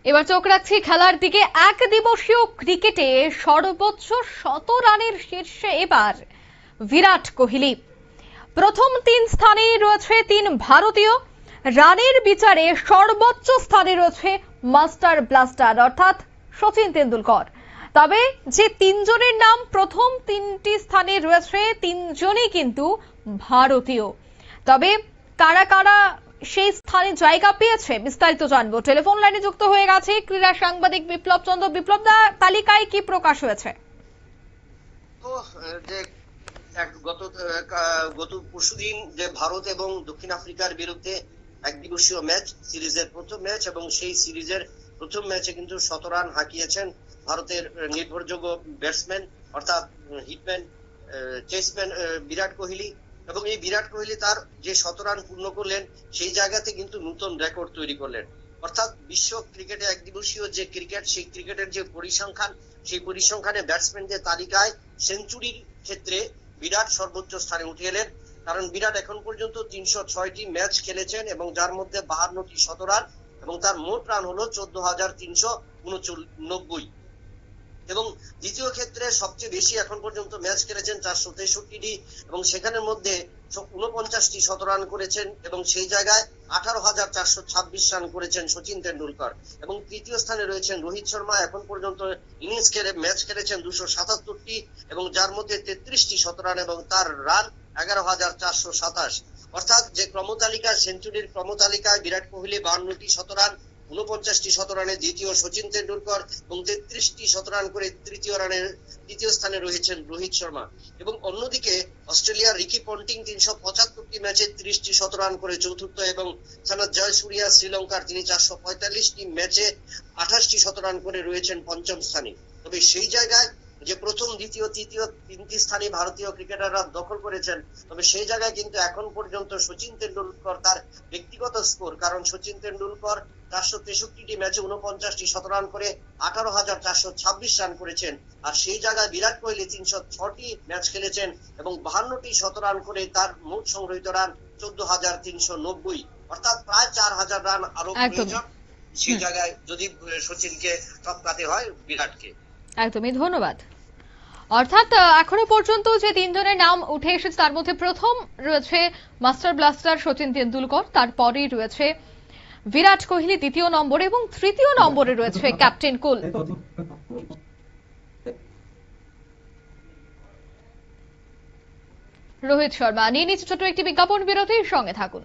এবার চোখ রাখছি খেলার দিকে। এক দিবসীয় ক্রিকেটে সর্বোচ্চ ১০০ রানের শীর্ষে এবার বিরাট কোহলি। প্রথম ৩ স্থানে রয়েছে ৩ ভারতীয়। রানের বিচারে সর্বোচ্চ স্থানে রয়েছে মাস্টার ব্লাস্টার অর্থাৎ সচিন তেন্ডুলকর। তবে যে ৩ জনের নাম প্রথম ৩টি স্থানে রয়েছে ৩ জনই কিন্তু ভারতীয়। তবে কারা কারা সেই স্থানে জায়গা পেয়েছে বিস্তারিত জানবো। টেলিফোন লাইনে যুক্ত হয়ে গেছে ক্রীড়া সাংবাদিক বিপ্লব চন্দ্র। বিপ্লব দা, তালিকায় কি প্রকাশ হয়েছে? গত পরশুদিন যে ভারত এবং দক্ষিণ আফ্রিকার বিরুদ্ধে এক দিবসীয় ম্যাচ, সিরিজের প্রথম ম্যাচ, এবং সেই সিরিজের প্রথম ম্যাচে কিন্তু ১০০ রান হাঁকিয়েছেন ভারতের নির্ভরযোগ্য ব্যাটসম্যান অর্থাৎ হিটম্যান, চেসম্যান বিরাট কোহলি। এবং এই বিরাট কোহলি তার যে ১০০ রান পূর্ণ করলেন সেই জায়গাতে কিন্তু নতুন রেকর্ড তৈরি করলেন। অর্থাৎ বিশ্ব ক্রিকেটে এক দিবসীয় যে ক্রিকেট, সেই ক্রিকেটের যে পরিসংখ্যান, সেই পরিসংখ্যানে ব্যাটসম্যানদের তালিকায় সেঞ্চুরির ক্ষেত্রে বিরাট সর্বোচ্চ স্থানে উঠে এলেন। কারণ বিরাট এখন পর্যন্ত ৩০৬টি ম্যাচ খেলেছেন এবং যার মধ্যে ৫২টি ১০০ রান এবং তার মোট রান হলো ১৪,৩৮৯। এবং দ্বিতীয় ক্ষেত্রে সবচেয়ে বেশি এখন পর্যন্ত ম্যাচ খেলেছেন ৪৬৩টি এবং সেখানের মধ্যে ৪৯টি ১০০ রান করেছেন এবং সেই জায়গায় ১৮,৪২৬ রান করেছেন সচিন তেন্ডুলকর। এবং তৃতীয় স্থানে রয়েছেন রোহিত শর্মা, এখন পর্যন্ত ইনিংস খেলে ম্যাচ খেলেছেন ২৭৭টি এবং যার মধ্যে ৩৩টি ১০০ রান এবং তার রান ১১,৪২৭। অর্থাৎ যে ক্রমতালিকা, সেঞ্চুরির ক্রমতালিকায় বিরাট কোহলি ৫২টি ১০০ রান, ৪৯টি ১০০ রানে দ্বিতীয় সচিন তেন্ডুলকর এবং ৩৩টি ১০০ রান করে তৃতীয় স্থানে রয়েছেন রোহিত শর্মা। এবং অন্যদিকে অস্ট্রেলিয়ার রিকি পন্টিং ৩৭৫টি ম্যাচে ৩০টি ১০০ রান করে চতুর্থ এবং সানাত জয়সূরিয়া শ্রীলঙ্কার তিনি ৪৪৫টি ম্যাচে ২৮টি ১০০ রান করে রয়েছেন পঞ্চম স্থানে। তবে সেই জায়গায় যে প্রথম, দ্বিতীয়, তৃতীয় ৩টি স্থানে ভারতীয় ক্রিকেটাররা দখল করেছেন, তবে সেই জায়গায় কিন্তু এখন পর্যন্ত সচিন তেন্ডুলকর তার ব্যক্তিগত স্কোর, কারণ সচিন তেন্ডুলকর ৪৬৩টি ম্যাচে ৪৯টি ১০০ রান করে ১৮,৪২৬ রান করেছেন। আর সেই জায়গায় বিরাট কোহলি ৩০৬টি ম্যাচ খেলেছেন এবং ৫২টি ১০০ রান করে তার মোট সংগৃহীত রান ১৪,৩৯০। অর্থাৎ প্রায় ৪,০০০ রান আরো প্রয়োজন সেই জায়গায় যদি সচিনকে টপকাতে হয় বিরাটকে। একদমই, ধন্যবাদ। অর্থাৎ এখনো পর্যন্ত যে ৩ জনের নাম উঠে এসেছে তার মধ্যে প্রথম রয়েছে মাস্টার ব্লাস্টার সচিন তেন্ডুলকর, তারপরেই রয়েছে বিরাট কোহলি দ্বিতীয় নম্বরে এবং তৃতীয় নম্বরে রয়েছে ক্যাপ্টেন কুল। রোহিত শর্মা। নিয়ে নিচ্ছে ছোট একটি বিজ্ঞাপন বিরতির সঙ্গে থাকুন।